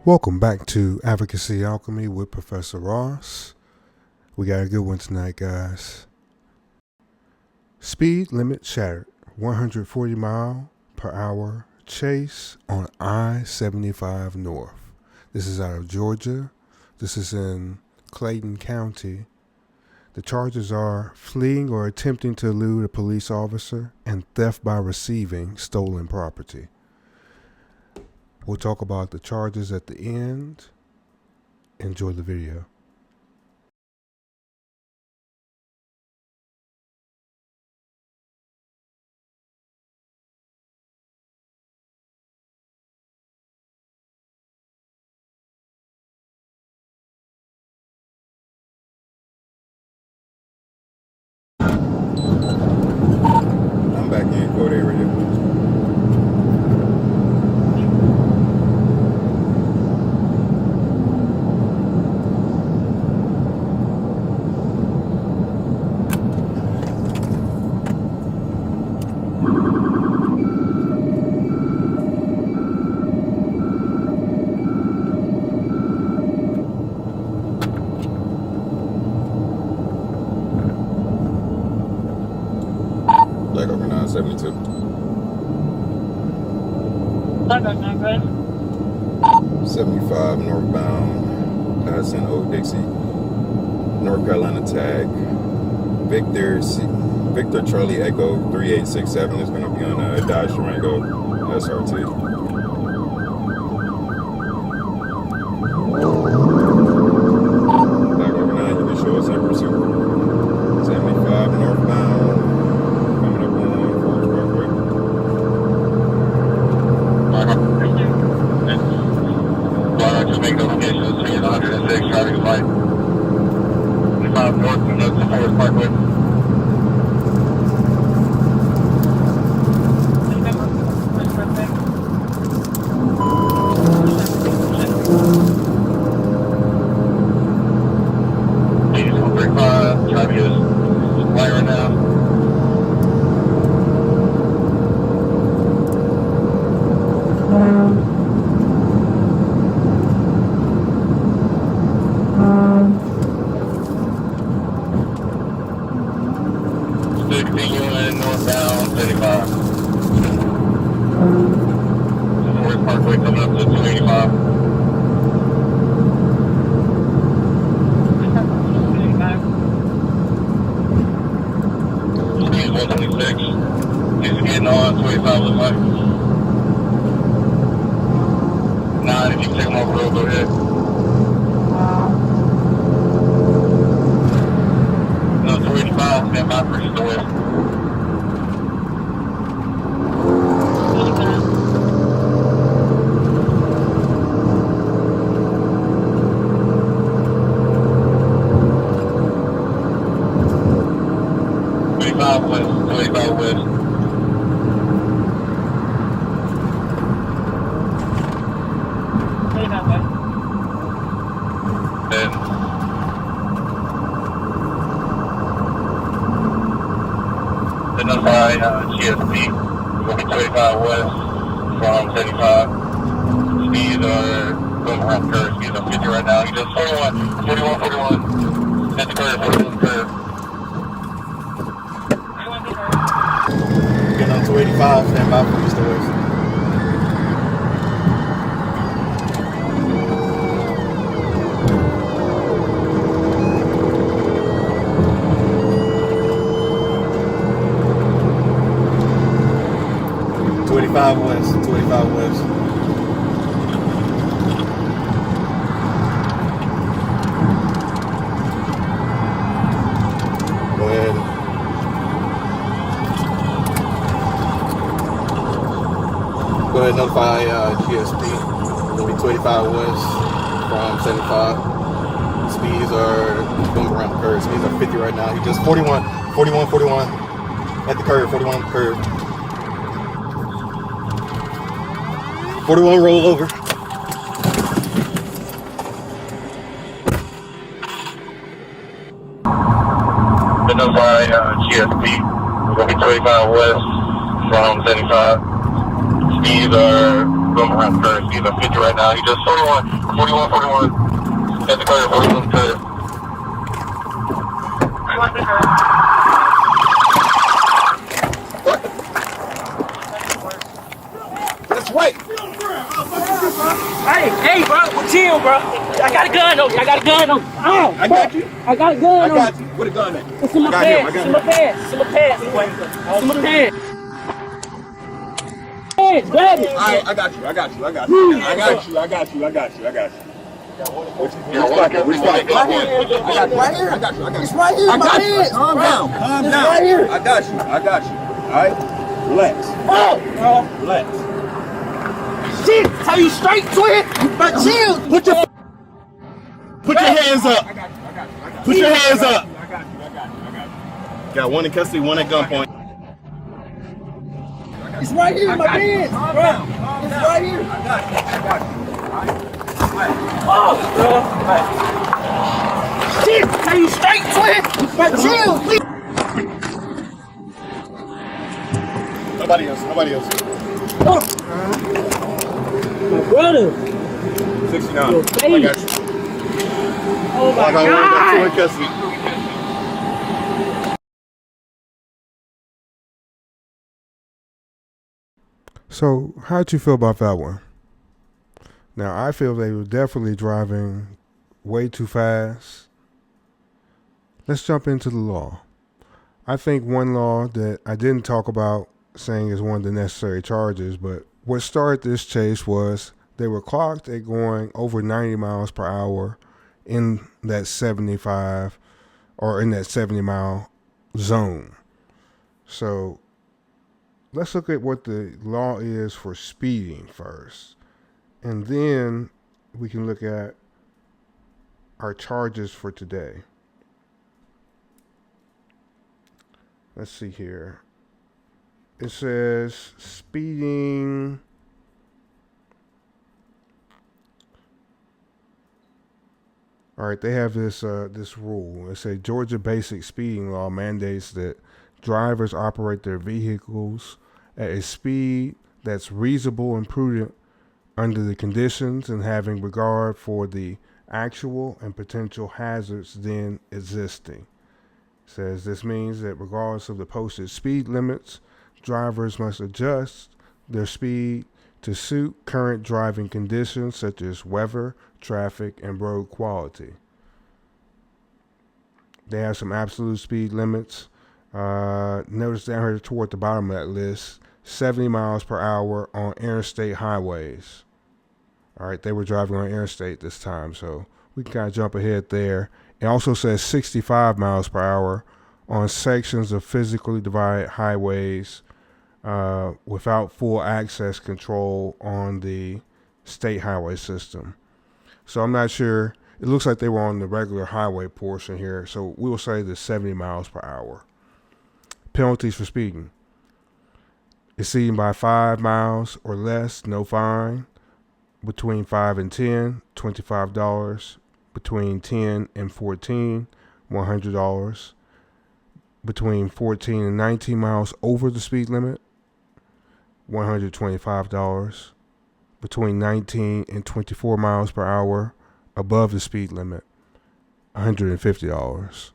Welcome back to Advocacy Alchemy with Professor Ross. We got a good one tonight, guys. Speed limit shattered. 140 mile per hour chase on I-75 North. This is out of Georgia. This is in Clayton County. The charges are fleeing or attempting to elude a police officer and theft by receiving stolen property. We'll talk about the charges at the end. Enjoy the video. I'm back in court area. Black over 972. Black over 9, go ahead. 75 northbound, passing Old Dixie, North Carolina tag. Victor Charlie Echo 3867 is going to be on a Dodge Durango SRT. Black over 9, you can show us in pursuit. 75 northbound. Just make the location of 106, traffic light. 25 north from the Forest Parkway. Traffic is light right now. Continuing northbound 75. Forest Parkway coming up to 285. Speed 126. He's getting on 25 looks like. 9, if you can take him off the road, go ahead. No, 285, stand by for east to west. West, 25 west. Then notify GSP. We'll be 25 west from 75. Speeds are going around curve. Speeds are 50 right now. He does 41. At the curve, 41 curve. Getting on 285, stand by for east to west. West, 285 west. Go ahead. Go ahead and notify GSP. It'll be 285 west from 75. Speeds are going around the curve. Speeds are 50 right now. He just 41 at the curve, 41 on the curve. 41 roll over. Notify GSP. We're going to be 25 west from 75. Speeds are going around the curve. Speeds are 50 right now. He just 41. Hit the curve, 41 curve. That's right. Hey, bro, chill, bro. I got a gun on you. I got a gun on you. Oh, I got you. I got a gun on you. I got you. Where the gun at? It's in my pants. It's in my pants. It's in my pants. It's in my pants. Pants, grab it. All right, I got you. I got you. What you right here. I got you. It's right here in my hands. Calm down. It's right here. I got you. All right? Relax. Oh! Relax. Shit! Tell you straight, twin! But chill! Put your hands up. Put your hands up. Got one in custody, one at gunpoint. It's right here in my pants, bro. It's right here. Oh, shit! Tell you straight, twin! But chill, please! Nobody else. Oh. My brother! 69. Your I face. got you. Oh my I got two in God! custody. So, how'd you feel about that one? Now, I feel they were definitely driving way too fast. Let's jump into the law. I think one law that I didn't talk about saying is one of the necessary charges, but what started this chase was they were clocked at going over 90 miles per hour in that 75 or in that 70 mile zone. So let's look at what the law is for speeding first. And then we can look at our charges for today. Let's see here. It says speeding. All right, they have this rule. It says Georgia Basic Speeding Law mandates that drivers operate their vehicles at a speed that's reasonable and prudent under the conditions and having regard for the actual and potential hazards then existing. It says this means that regardless of the posted speed limits, drivers must adjust their speed to suit current driving conditions such as weather, traffic, and road quality. They have some absolute speed limits. Notice down here toward the bottom of that list, 70 miles per hour on interstate highways. All right, they were driving on interstate this time, so we can kind of jump ahead there. It also says 65 miles per hour on sections of physically divided highways without full access control on the state highway system. So I'm not sure. It looks like they were on the regular highway portion here, so we will say the 70 miles per hour. Penalties for speeding. Exceeding by 5 miles or less, no fine. Between 5 and 10, $25. Between 10 and 14, $100. Between 14 and 19 miles over the speed limit, $125. Between 19 and 24 miles per hour above the speed limit, $150.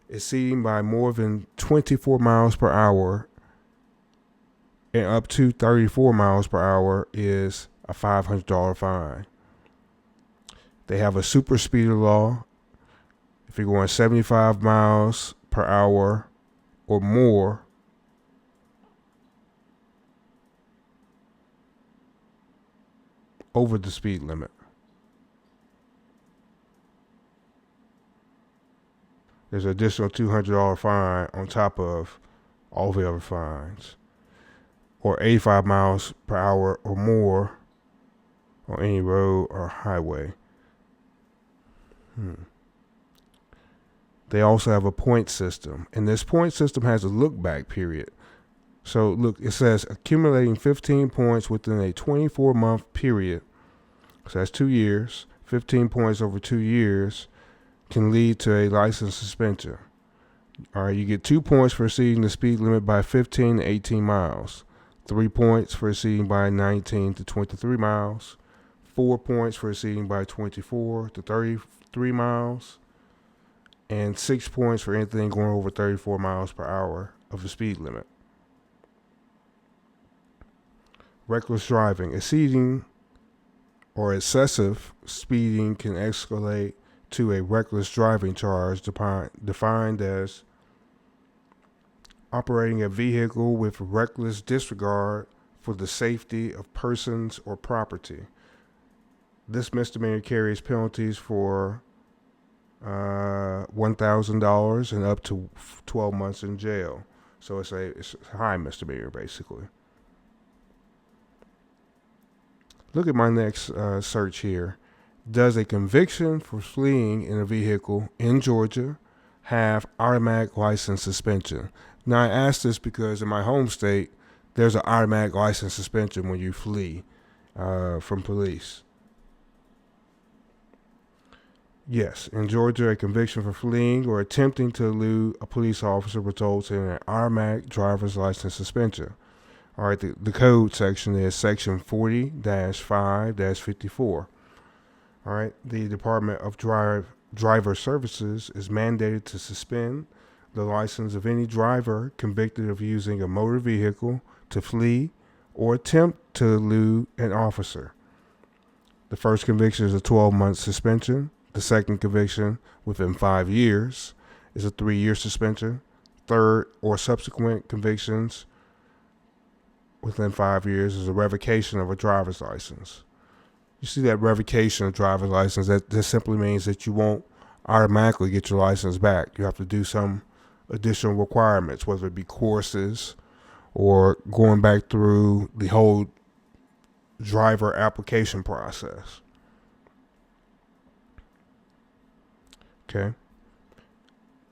Exceeding by more than 24 miles per hour and up to 34 miles per hour is a $500 fine. They have a super speeder law. If you're going 75 miles per hour or more, over the speed limit, there's an additional $200 fine on top of all the other fines. Or 85 miles per hour or more on any road or highway. They also have a point system, and this point system has a look back period. So look, it says accumulating 15 points within a 24-month period. So that's 2 years. 15 points over 2 years can lead to a license suspension. All right, you get 2 points for exceeding the speed limit by 15 to 18 miles. 3 points for exceeding by 19 to 23 miles, 4 points for exceeding by 24 to 33 miles, and 6 points for anything going over 34 miles per hour of the speed limit. Reckless driving. Exceeding or excessive speeding can escalate to a reckless driving charge defined as operating a vehicle with reckless disregard for the safety of persons or property. This misdemeanor carries penalties for $1,000 and up to 12 months in jail. So it's a high misdemeanor, basically. Look at my next search here. Does a conviction for fleeing in a vehicle in Georgia have automatic license suspension? Now, I ask this because in my home state, there's an automatic license suspension when you flee from police. Yes, in Georgia, a conviction for fleeing or attempting to elude a police officer results in an automatic driver's license suspension. All right, the code section is section 40-5-54. All right, the Department of Driver Services is mandated to suspend the license of any driver convicted of using a motor vehicle to flee or attempt to elude an officer. The first conviction is a 12-month suspension. The second conviction within 5 years is a 3-year suspension. Third or subsequent convictions within 5 years is a revocation of a driver's license. You see that revocation of driver's license, that simply means that you won't automatically get your license back. You have to do some additional requirements, whether it be courses or going back through the whole driver application process. Okay.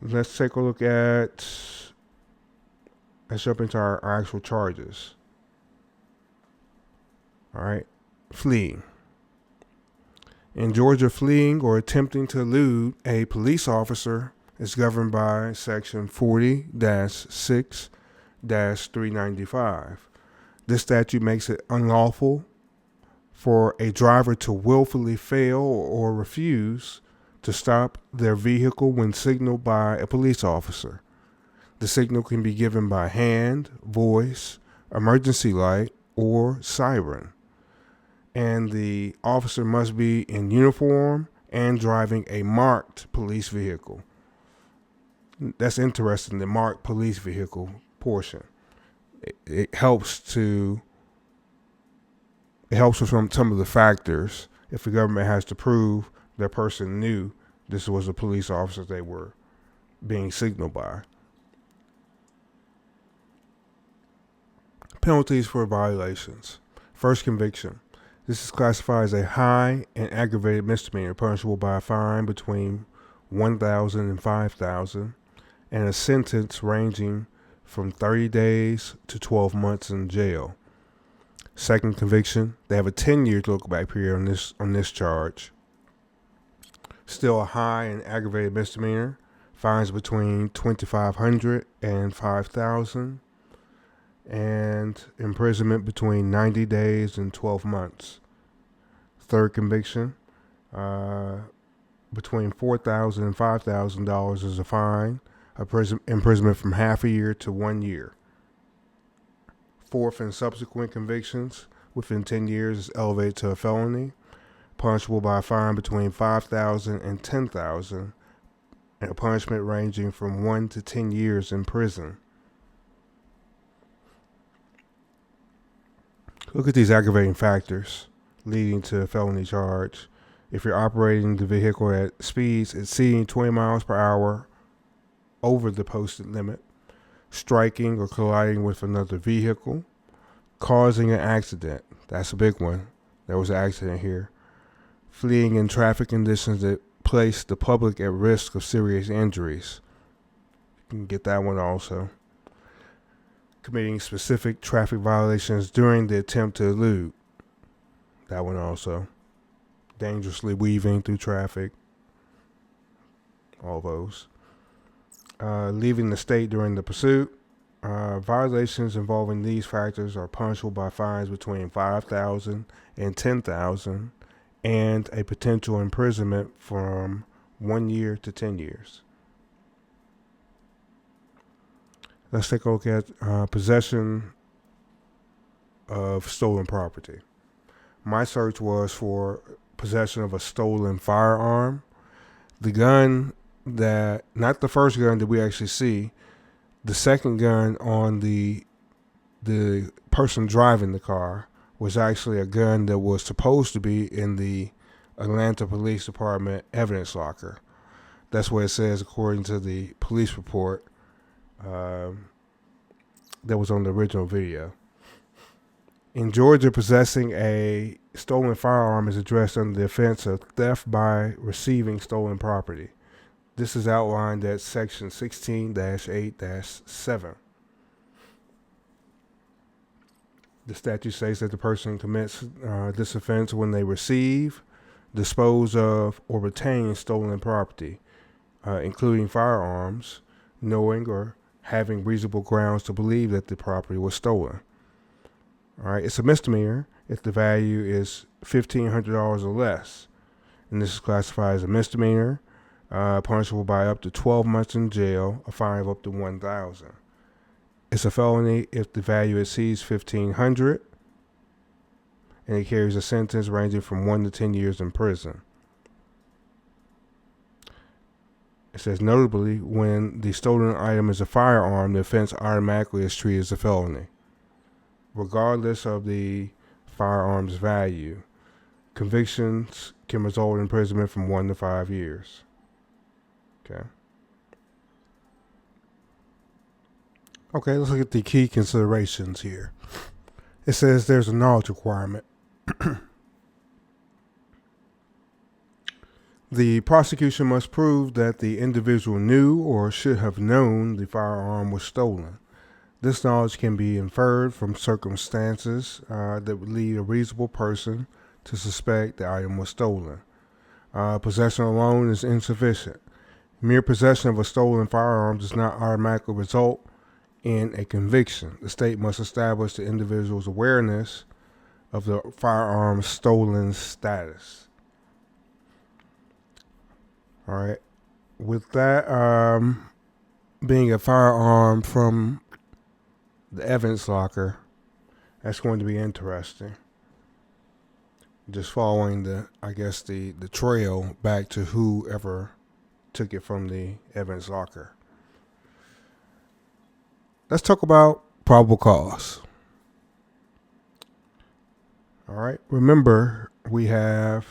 Let's take a look at, let's jump into our actual charges. All right. Fleeing. In Georgia, fleeing or attempting to elude a police officer is governed by section 40-6-395. This statute makes it unlawful for a driver to willfully fail or refuse to stop their vehicle when signaled by a police officer. The signal can be given by hand, voice, emergency light, or siren. And the officer must be in uniform and driving a marked police vehicle. That's interesting, the marked police vehicle portion. It helps with some of the factors if the government has to prove that person knew this was a police officer they were being signaled by. Penalties for violations. First conviction. This is classified as a high and aggravated misdemeanor punishable by a fine between $1,000 and $5,000 and a sentence ranging from 30 days to 12 months in jail. Second conviction, they have a 10-year look-back period on this charge. Still a high and aggravated misdemeanor, fines between $2,500 and $5,000. And imprisonment between 90 days and 12 months. Third conviction, between $4,000 and $5,000 is a fine, imprisonment from half a year to 1 year. Fourth and subsequent convictions within 10 years is elevated to a felony, punishable by a fine between $5,000 and $10,000, and a punishment ranging from 1 to 10 years in prison. Look at these aggravating factors leading to a felony charge. If you're operating the vehicle at speeds exceeding 20 miles per hour over the posted limit, striking or colliding with another vehicle, causing an accident. That's a big one. There was an accident here. Fleeing in traffic conditions that place the public at risk of serious injuries. You can get that one also. Committing specific traffic violations during the attempt to elude. That one also. Dangerously weaving through traffic. All those. Leaving the state during the pursuit. Violations involving these factors are punishable by fines between $5,000 and $10,000 and a potential imprisonment from 1 year to 10 years. Let's take a look at possession of stolen property. My search was for possession of a stolen firearm. The gun that, not the first gun that we actually see, the second gun on the person driving the car was actually a gun that was supposed to be in the Atlanta Police Department evidence locker. That's what it says according to the police report that was on the original video. In Georgia, possessing a stolen firearm is addressed under the offense of theft by receiving stolen property. This is outlined at section 16-8-7. The statute states that the person commits this offense when they receive, dispose of, or retain stolen property, including firearms, knowing or having reasonable grounds to believe that the property was stolen. All right, it's a misdemeanor if the value is $1,500 or less, and this is classified as a misdemeanor, punishable by up to 12 months in jail, a fine of up to $1,000. It's a felony if the value exceeds $1,500, and it carries a sentence ranging from 1 to 10 years in prison. It says, notably, when the stolen item is a firearm, the offense automatically is treated as a felony, regardless of the firearm's value. Convictions can result in imprisonment from 1 to 5 years. Okay. Okay, let's look at the key considerations here. It says there's a knowledge requirement. The prosecution must prove that the individual knew or should have known the firearm was stolen. This knowledge can be inferred from circumstances that would lead a reasonable person to suspect the item was stolen. Possession alone is insufficient. Mere possession of a stolen firearm does not automatically result in a conviction. The state must establish the individual's awareness of the firearm's stolen status. All right. With that being a firearm from the evidence locker, that's going to be interesting. Just following the trail back to whoever took it from the evidence locker. Let's talk about probable cause. All right. Remember, we have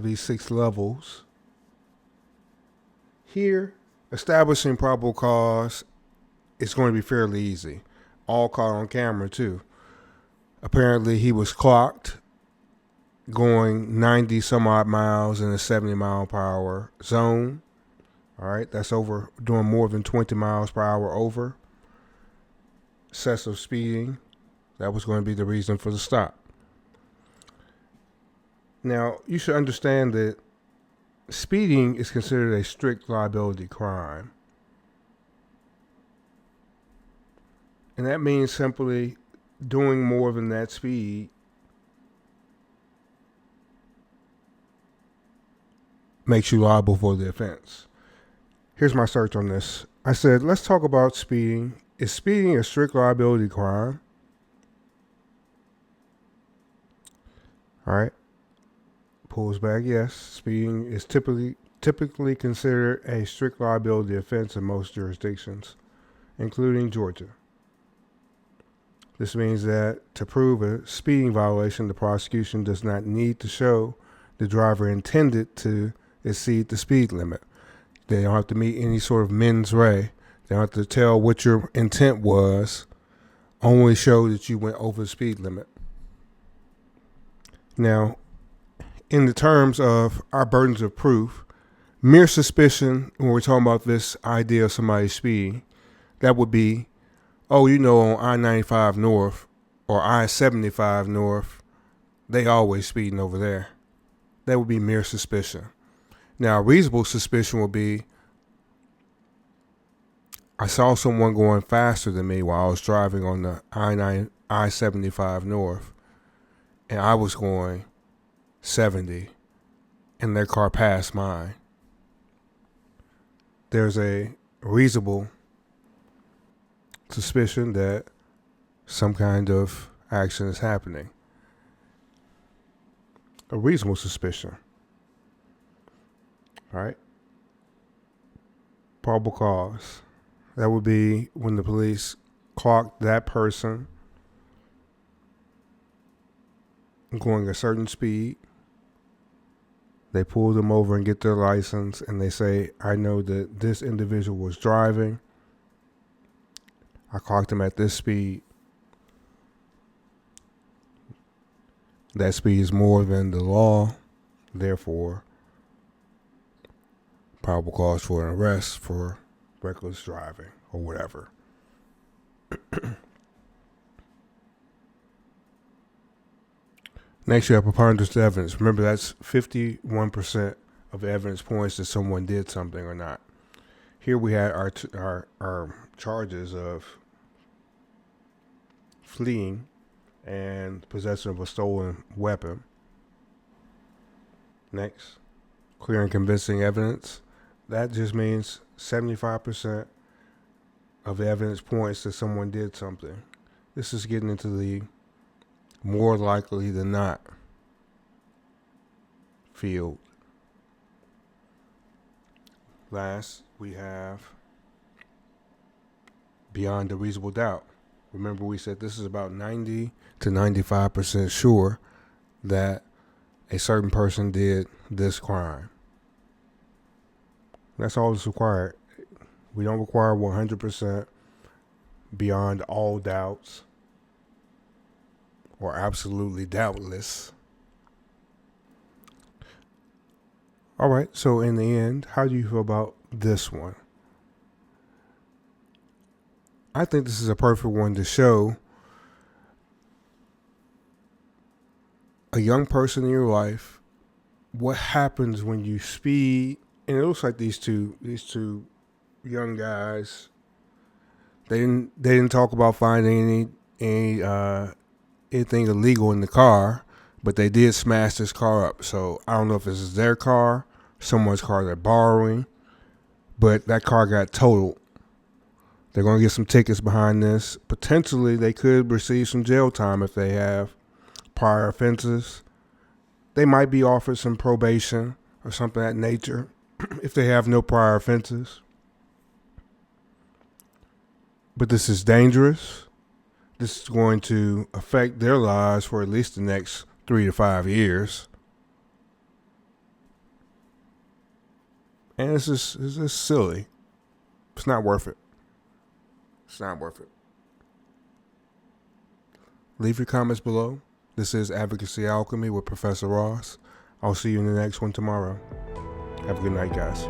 these 6 levels. Here, establishing probable cause is going to be fairly easy. All caught on camera, too. Apparently, he was clocked going 90 some odd miles in a 70 mile per hour zone. All right, that's over, doing more than 20 miles per hour over. Excessive speeding, that was going to be the reason for the stop. Now, you should understand that speeding is considered a strict liability crime. And that means simply doing more than that speed makes you liable for the offense. Here's my search on this. I said, let's talk about speeding. Is speeding a strict liability crime? All right. Pulls back, yes. Speeding is typically considered a strict liability offense in most jurisdictions, including Georgia. This means that to prove a speeding violation, the prosecution does not need to show the driver intended to exceed the speed limit. They don't have to meet any sort of mens rea. They don't have to tell what your intent was, only show that you went over the speed limit. Now, in the terms of our burdens of proof, mere suspicion, when we're talking about this idea of somebody speeding, that would be, oh, you know, on I-95 North or I-75 North, they always speeding over there. That would be mere suspicion. Now, reasonable suspicion would be, I saw someone going faster than me while I was driving on the I-75 North, and I was going 70, and their car passed mine. There's a reasonable suspicion that some kind of action is happening. A reasonable suspicion. All right? Probable cause. That would be when the police clocked that person going a certain speed. They pull them over and get their license, and they say, I know that this individual was driving. I clocked him at this speed. That speed is more than the law. Therefore, probable cause for an arrest for reckless driving or whatever. Next, you have preponderance of evidence. Remember, that's 51% of evidence points that someone did something or not. Here we had our charges of fleeing and possession of a stolen weapon. Next, clear and convincing evidence. That just means 75% of evidence points that someone did something. This is getting into the more likely than not field. Last, we have beyond a reasonable doubt. Remember, we said this is about 90 to 95% sure that a certain person did this crime. That's all that's required. We don't require 100% beyond all doubts or absolutely doubtless. All right, so in the end, how do you feel about this one? I think this is a perfect one to show a young person in your life what happens when you speed. And it looks like these two young guys, they didn't talk about finding anything illegal in the car, but they did smash this car up. So I don't know if this is their car, someone's car they're borrowing, but that car got totaled. They're going to get some tickets behind this. Potentially, they could receive some jail time if they have prior offenses. They might be offered some probation or something of that nature if they have no prior offenses. But this is dangerous. This is going to affect their lives for at least the next 3 to 5 years. And it's just silly. It's not worth it. It's not worth it. Leave your comments below. This is Advocacy Alchemy with Professor Ross. I'll see you in the next one tomorrow. Have a good night, guys.